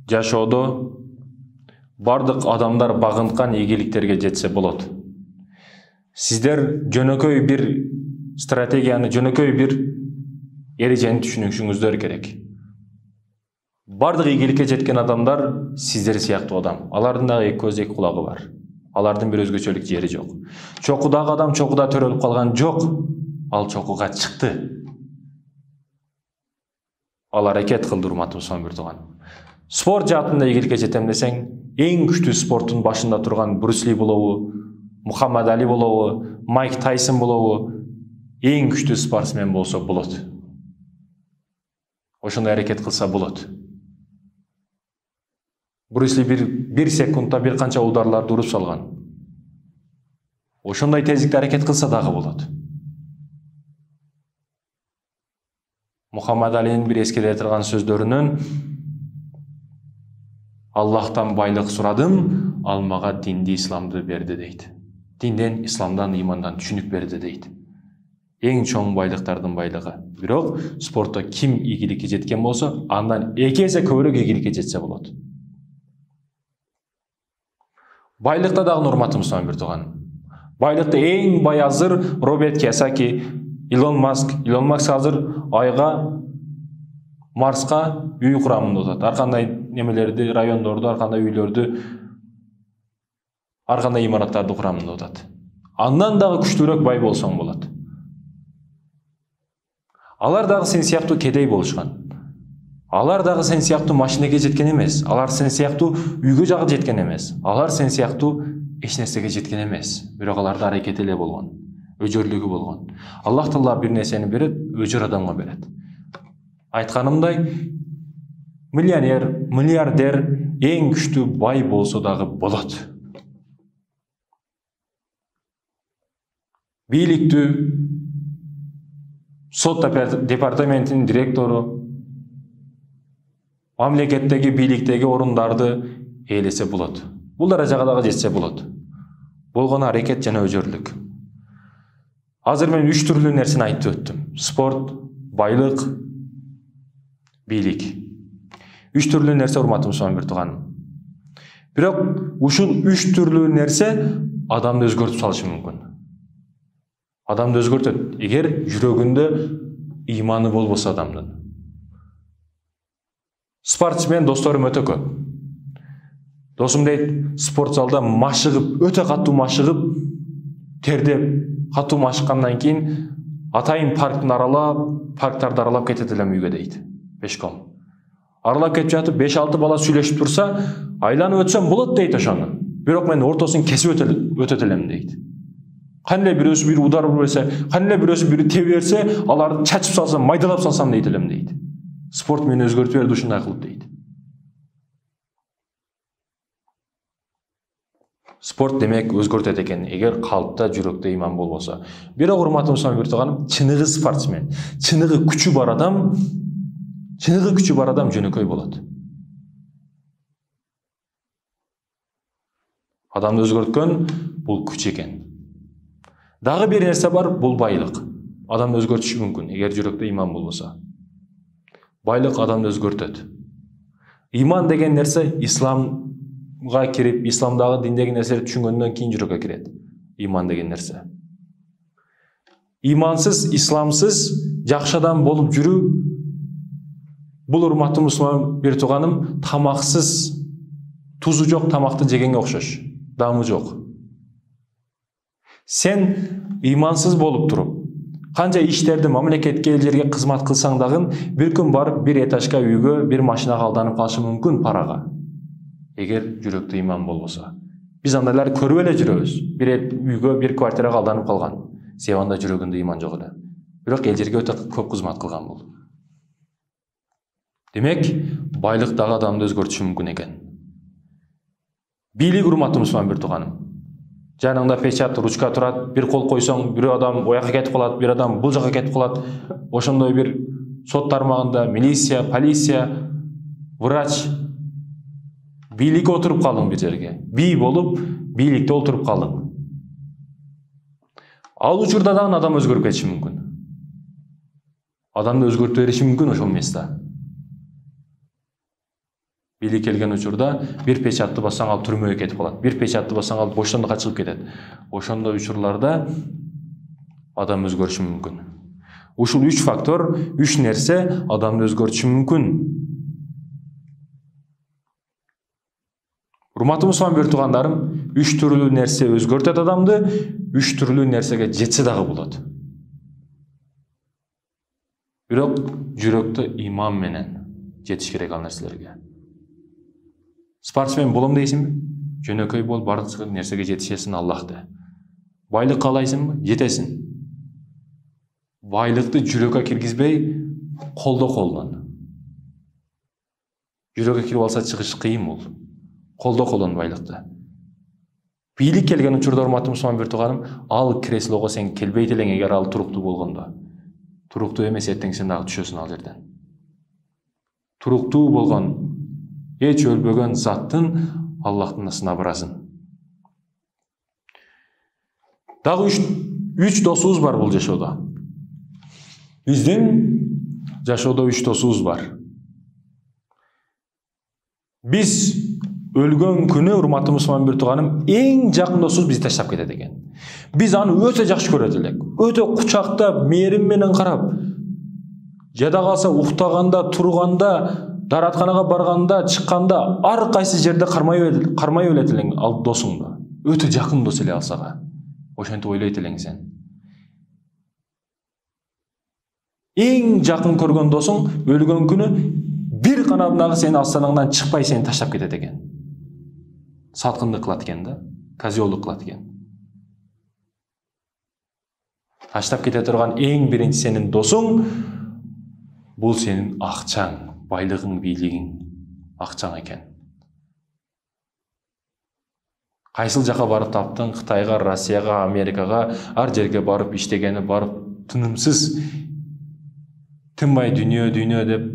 жашоодо бардык адамдар багынткан ийгиликтерге жетсе болот. Сиздер жөнөкөй бир стратегияны, жөнөкөй бир эрежени түшүнүшүңүздөр керек. Бардык ийгиликке жеткен адамдар сиздер сыяктуу адам. Алардын дагы эки көзү, эки кулагы бар. Алардын бир өзгөчөлүк жери жок. Чокудагы адам чокуда төрөлүп калган жок. Ал чокуга чыкты. Ал аракет кылды, урматтуу Мусулман биртуган. Спорт жаатында ийгиликке жетем десең, эң күчтүү спорттун башында турган Брюс Ли болобу, Мухаммад Али болобу, Майк Тайсон болобу, эң күчтүү спортсмен болсо болот. Ошондой аракет кылса болот. Брюс Ли бир секундта бир канча ударларды уруп салган. Ошондой тездикте аракет кылса дагы болот. Мухаммад Алинин бир эскере турган сөздөрүнөн Аллахтан байлык сурадым, ал мага динди, исламды берди дейт. Динден, исламдан, имандан түшүнүк берди дейт. Эң чоң байлыктардын байлыгы. Бирок спортто ким ийгиликке жеткен болсо, андан эки эсе көбүрөөк ийгиликке жетсе болот. Байлыкта дагы урматтуу Мусулман биртуган. Байлыкта эң бай азыр Роберт Кийосаки, Илон Маск азыр айга, Марска үй курамында отат. Ар кандай немелерди, райондорду, ар кандай үйлөрдү, ар кандай имараттарды курамында отат. Андан дагы күчтүүрөөк бай болсоң болот. Алар дагы сен сыяктуу кедей болушкан. Алар дагы сен сыяктуу машинеге жеткен эмес. Алар сен сыяктуу үйгө жагы жеткен эмес. Алар сен сыяктуу эч нерсеге жеткен эмес. Бирок аларда аракети эле болгон, өжөрлүгү болгон. Аллах Таала бир нерсени берет, өжөр адамга берет. Айтканымдай, миллионер, миллиардер эң күчтүү бай болсо дагы болот. Бийликтүү сот департаментинин директору, мамлекеттеги бийликтеги орундарды ээлесе болот. Бул даражага дагы жетсе болот. Болгону аракет жана өжөрлүк. Азыр мен 3 түрлүү нерсени айтып өттүм. Спорт, байлык, бийлик. 3 түрлүү нерсе, урматтуу Мусулман биртуган. Бирок ушул 3 түрлүү нерсе адамды өзгөртүп салышы мүмкүн. Адамды өзгөртөт эгер жүрөгүндө ыйманы болбосо адамдын. Спортсмен досторум өтө көп. Досум дейт, спорт залда машыгып, өтө катуу машыгып, тердеп, катуу машыккандан кийин атайын парктарды аралап кетет элем үйгө дейт. Пешком. Аралап кетип жатып 5-6 бала сүйлөшүп турса, айланып өтсөм болот дейт ошону. Бирок мен ортосун кесип өтөт элем дейт. Кандай бирөөсү бири удар берсе, кандай бирөөсү бири тебе берсе, аларды чачып салсам, майдалап салсам дейт элем дейт. Спорт мени өзгөртүп берди ушундай кылып дейт. Спорт демек өзгөртөт экен, эгер калпта, жүрөктө ыйман болбосо. Бирок урматтуу Мусулман биртуганым, чыныгы спортсмен, чыныгы күчү бар адам жөнөкөй болот. Адамды өзгөрткөн бул күч экен. Дагы бир нерсе бар, бул байлык. Адамды өзгөртүшү мүмкүн, эгер жүрөктө ыйман болбосо. Байлык адамды өзгөртөт. Ыйман деген нерсе исламга кирип, исламдагы диндеги нерселерди түшүнгөндөн кийин жүрөккө кирет. Ыйман деген нерсе. Ыймансыз, исламсыз жакшы адам болуп жүрүү, бул урматтуу Мусулман биртуганым, тамаксыз, тузу жок тамакты жегенге окшош. Дамы жок. Сен ыймансыз болуп туруп, канча иштерди мамлекетке, элдерге кызмат кылсаң дагы, бир күн барып бир этажга үйгө, бир машинага алданып калышы мүмкүн парага. Эгер жүрөктө ыйман болбосо. Биз андайлар көрүп эле жүрөбүз. Бир үйгө, бир квартирага алданып калган. Себеби анда жүрөгүндө ыйман жок эле. Бирок элдерге өтө көп кызмат кылган бул. Демек, байлык дагы адамды өзгөртүшү мүмкүн экен. Бийлик, урматтуу Мусулман биртуганым. Жаныңда печат, ручка турат, бир кол койсоң, бир адам ояка кетип калат, бир адам бул жака кетип калат. Ошондой бир сот тармагында милиция, полиция, врач, бийликке отуруп калдың бир жерге. Бий болуп, бийликте отуруп калдың. Ал учурда дагы адам өзгөрүп кетиши мүмкүн. Адамды өзгөртүп бериши мүмкүн ошол месте. Бийлик келген учурда бир печатты бассаң ал түрмөгө кетип калат. Бир печатты бассаң ал боштондукка чыгып кетет. Ошондой учурларда адам өзгөрүшү мүмкүн. Ушул 3 фактор, 3 нерсе адамды өзгөртүшү мүмкүн. Урматтуу мусулман туугандарым, 3 түрлүү нерсе өзгөртөт адамды, 3 түрлүү нерсеге жетсе дагы болот. Бирок жүрөктө иман менен жетиш керек ал нерселерге. Спортсмен болом дейсиңби? Жөнөкөй бол, бардык нерсеге жетишесиң Аллахты. Байлык каалайсыңбы? Жетесиң. Байлыкты жүрөккө киргизбей, колдо колдон. Жүрөккө кирип алса чыгыш кыйын бул. Колдо колдон байлыкты. Бийлик келген учурда, урматтуу мусулман тууганым, ал креслого сен келбейт элең эгер ал туруктуу болгондо. Туруктуу эмес, эртең сен дагы түшөсүң ал жерден. Туруктуу болгон, эч өлбөгөн заттын Аллахтын ысына барасың. Дагы 3 досубуз бар бул жашоодо. Биздин жашоодо 3 досубуз бар. Биз өлгөн күнү, урматтуу мусулман тууганым, эң жакын досубуз бизди таштап кетет экен. Биз аны өтө жакшы көрөт элек. Өтө кучактап, мээрим менен карап, жада калса уктаганда, турганда, даратканага барганда, чыкканда, ар кайсы жерде кармай өлет элең ал досуңду. Өтө жакын дос эле алсага. Ошентип ойлойт элең сен. Эң жакын көргөн досуң өлгөн күнү бир канабындагы сени астанаңдан чыкпай сени таштап кетет экен. Саткындык кылат экен да, козелдук кылат экен. Таштап кете турган эң биринчи сенин досуң бул сенин акчаң, байлыгың, бийлигиң, акчаң экен. Кайсыл жака барып таптың? Кытайга, Россияга, Америкага, ар жерге барып иштегени, барып тынымсыз тынбай дүйнө деп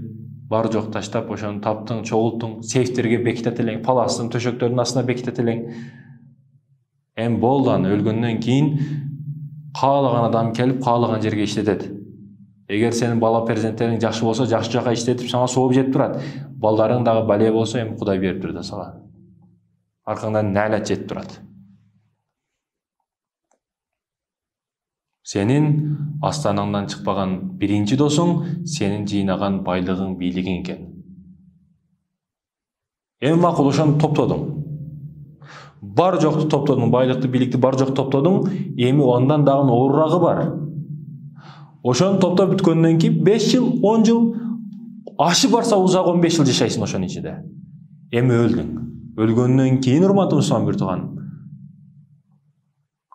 бар жок таштап ошону таптың, чогулттуң, сейфтерге бекитет элең, паластын төшөктөрүнүн астына бекитет элең. Эми болду, аны өлгөндөн кийин каалаган адам келип, каалаган жерге иштетет. Эгер сенин бала перзенттериң жакшы болсо, жакшы жака иштетип, сага сооп жетип турат. Балдарың дагы бале болсо, эми Кудай бериптир да сага. Аркаңдан наалат жетип турат. Сенин астанаңдан чыкпаган биринчи досуң сенин жыйнаган байлыгың, бийлигиң экен. Эми макул, ошону топтодуң. Бар жокту топтодуң, байлыкты, бийликти бар жок топтодуң. Эми ондан дагы оорурагы бар. Ошону топтоп бүткөндөн кийин 5 жыл, 10 жыл, ашы барса узак 15 жыл жашайсың ошонун ичинде. Эми өлдүң. Өлгөндөн кийин, урматтуу мусулман тууганым,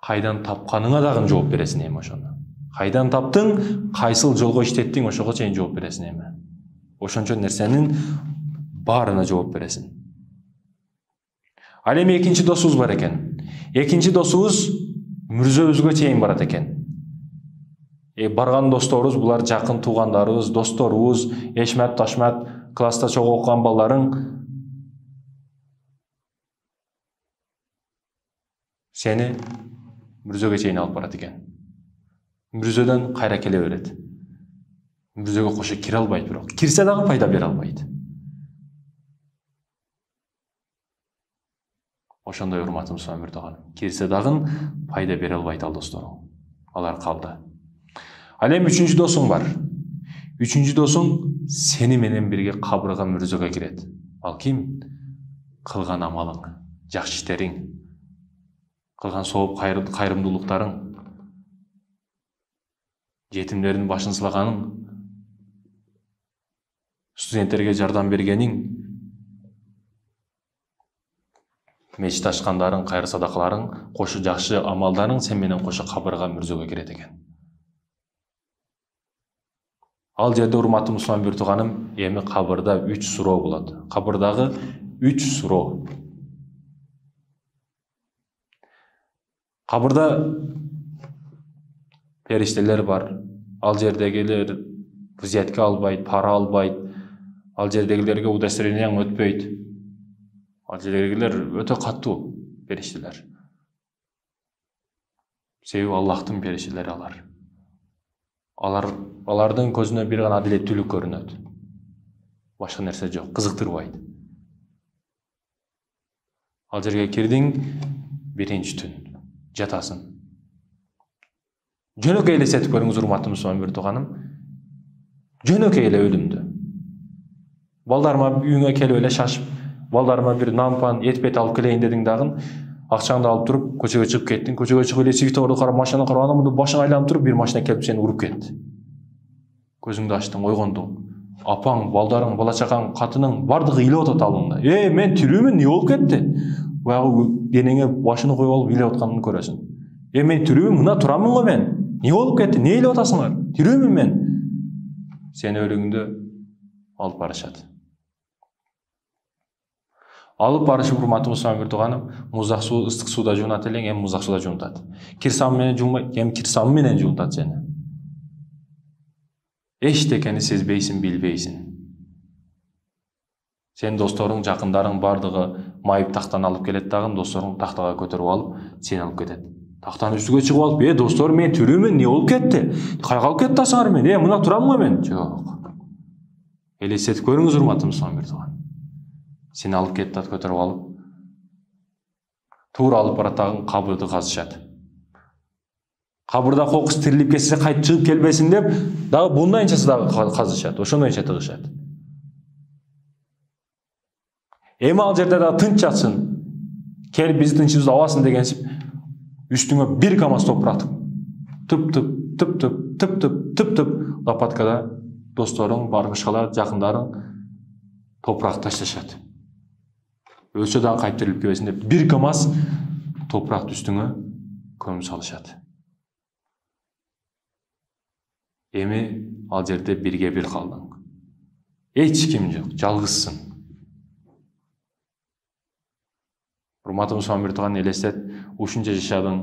кайдан тапканыңа дагы жооп бересиң эми ошону. Кайдан таптың, кайсыл жолго иштеттиң, ошого чейин жооп бересиң эми. Ошончо нерсенин баарына жооп бересиң. Ал эми экинчи досубуз бар экен. Экинчи досубуз мүрзөбүзгө чейин барат экен. Барган досторубуз, булар жакын туугандарыбыз, досторубуз, эшмат, ташмат, класста чогуу окуган балдарың. Сени мүрзөгө чейин алып барат экен. Мүрзөдөн кайра келе берет. Мүрзөгө кошо кире албайт, бирок кирсе дагы пайда бере албайт. Ошондой, урматтуу мусулман тууганым, кирсе дагы пайда бере албайт ал досторуң. Алар калды. Ал эми үчүнчү досуң бар. Үчүнчү досуң сени менен бирге кабырга мүрзөгө кирет. Ал ким? Кылган амалың, жакшы иштериң, кылган сооп кайрымдуулуктарың, жетимдердин башын сылаганың, студенттерге жардам бергениң, мечит ачкандарың, кайыр садакаларың, кошо жакшы амалдарың сен менен кошо кабырга мүрзөгө кирет экен. Ал жерде, урматтуу мусулман тууганым, эми кабырда 3 суроо болот. Кабырдагы 3 суроо. Кабырда периштелер бар. Ал жердегилер взятка албайт, пара албайт. Ал жердегилерге удостоверениең өтпөйт. Ал жердегилер өтө каттуу периштелер. Себеби Аллахтын периштелери алар. Алардын көзүнө бир гана адилеттүүлүк көрүнөт. Башка нерсе жок, кызыктырбайт. Ал жерге кирдиң, биринчи түн жатасың. Жөнөкөй элестетип көрүңүз, урматтуу мусулман бир тууганым. Жөнөкөй эле өлүмдү. Балдарыма үйүңө келип эле шашып, балдарыма бир нампан, этпет алып келейин дедиң дагы, акчаңды алып туруп, көчөгө чыгып кеттиң. Көчөгө чыгып эле светофорду карап, машинаны карап, анан башың айланып туруп, бир машина келип сени уруп кетти. Көзүңдү ачтың, ойгондуң. Апаң, балдарың, бала чакаң, катының бардыгы илеп атат алдыңда. Мен тирүүмүн, эмне болуп кетти? Баягы денеңе башын коюп алып илеп атканын көрөсүң. Мен тирүүмүн, мына турамын го мен. Эмне болуп кетти? Эмне илеп атасыңар? Тирүүмүн мен. Сени өлүңдү алып барышат. Алып барышып, урматтуу мусулман бир тууганым, муздак суу, ыстык сууда жуунат элең, эми муздак сууда жуунтат. Кир сабын менен жуунбай, эми кир сабын менен жуунтат сени. Эчтекени сезбейсиң, билбейсиң. Сен досторуң, жакындарың бардыгы майып тактан алып келет дагы, досторуң тактага көтөрүп алып, сени алып кетет. Тактан үстүгө чыгып алып, достор, мен тирүүмүн, эмне болуп кетти? Кайга алып кеттасыңар мени? Мына турамын го мен. Жок. Элестетип көрүңүз, урматтуу мусулман бир тууган. Сени алып кетти, көтөрүп алып, туура алып баратагын кабырды казышат. Кабырда кокус тирилип кетсе, кайтып чыгып келбесин деп, дагы бундайынчасы дагы казышат, ошондойча тыгышат. Эми ал жерде дагы тынч жатсын, келип биздин тынчыбызды аласың дегенсип, үстүңө бир камаз топуракты тып-тып лопаткада досторуң, барбышкалар, жакындарың топурак ташташат. Өлсө дагы кайтып тирилип келбесин деп, бир камаз топуракты үстүңө көмүп салышат. Эми ал жерде бирге бир калдың. Эч ким жок, жалгызсың. Урматтуу мусулман бир тууган, элестет, ушунча жашадың,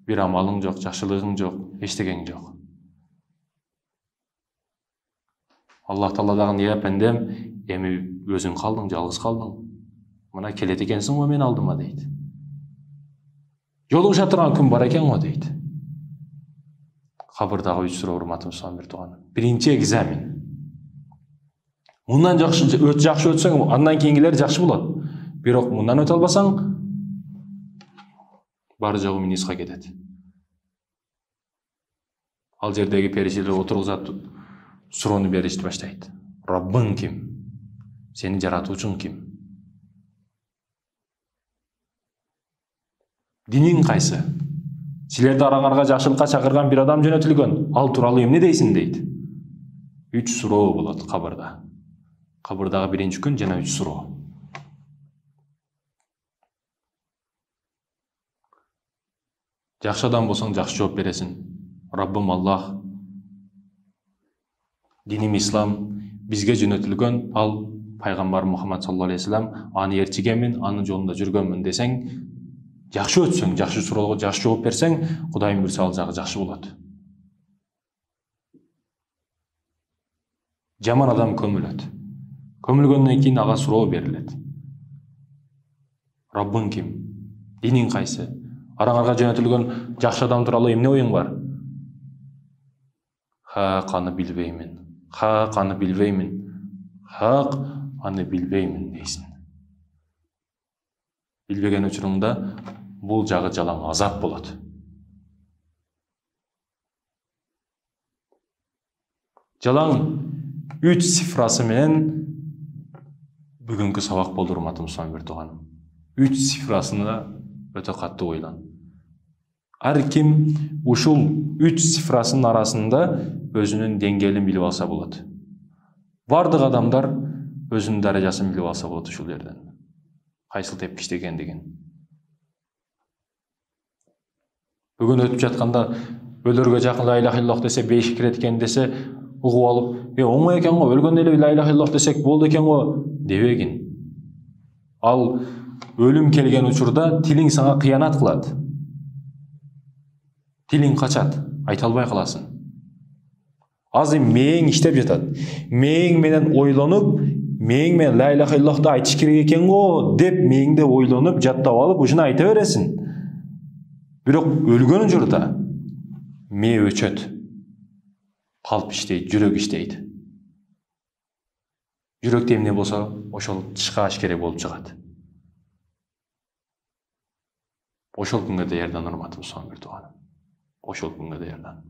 бир амалың жок, жакшылыгың жок, эчтегең жок. Аллах Таала дагы, пендем, эми өзүң калдың, жалгыз калдың. Мына келет экенсиң го мен алдыма дейт. Жолугуша турган күн бар экен го дейт. Кабырдагы 3 суроо, урматтуу мусулман бир тууган. Биринчи экзамен. Мындан жакшы өтсөң, андан кийингилер жакшы болот. Бирок мындан өтө албасаң, бары жогу минуска кетет. Ал жердеги периштелер отургузат, суроону беришти баштайт. Раббың ким? Сени жаратуучуң ким? Диниң кайсы? Силерди араңарга жакшылыкка чакырган бир адам жөнөтүлгөн. Ал тууралуу эмне дейсиң дейт. 3 суроо болот кабырда. Кабырдагы биринчи күн жана 3 суроо. Жакшы адам болсоң жакшы жооп бересиң. Раббым Аллах, диним ислам, бизге жөнөтүлгөн ал пайгамбар Мухаммад саллаллаху алейхи вассалам, аны ээрчигенмин, анын жолунда жүргөнмүн десең, жакшы өтсөң, жакшы суроого жакшы жооп берсең, Кудайым буйрса ал жагы жакшы болот. Жаман адам көмүлөт. Көмүлгөндөн кийин ага суроо берилет. Раббың ким? Диниң кайсы? Араңарга жөнөтүлгөн жакшы адам тууралуу эмне оюң бар? Хак, аны билбеймин. Хак, аны билбеймин. Хак, аны билбеймин дейсиң. Билбеген учуруңда бул жагы жалаң азап болот. Жалаң 3 цифрасы менен бүгүнкү сабак болду, урматтуу мусулман бир тууганым. 3 цифрасына өтө катуу ойлон. Ар ким ушул 3 цифрасынын арасында өзүнүн деңгээлин билип алса болот. Бардык адамдар өзүнүн даражасын билип алса болот ушул жерден. Кайсыл тепкичте экендигин. Бүгүн өтүп жатканда өлөргө жакын ла иляха иллаллах десе 5 кирет экен десе, угуп алып, оңой экен го, өлгөндө эле ла иляха иллаллах десек болду экен го дебегин. Ал өлүм келген учурда тилиң сага кыянат кылат. Тилиң качат, айта албай каласың. Азыр мээң иштеп жатат. Мээң менен ойлонуп, мээң менен ла иляха иллаллахты айтыш керек экен го деп мээңде ойлонуп, жаттап алып, ушуну айта бересиң. Бирок өлгөн учурда мээ өчөт. Калп иштейт, жүрөк иштейт. Жүрөктө эмне болсо, ошол тышка ашкере болуп чыгат. Ошол күнгө даярдан урматтуу Сомир Туганов. Ошол күнгө даярдан.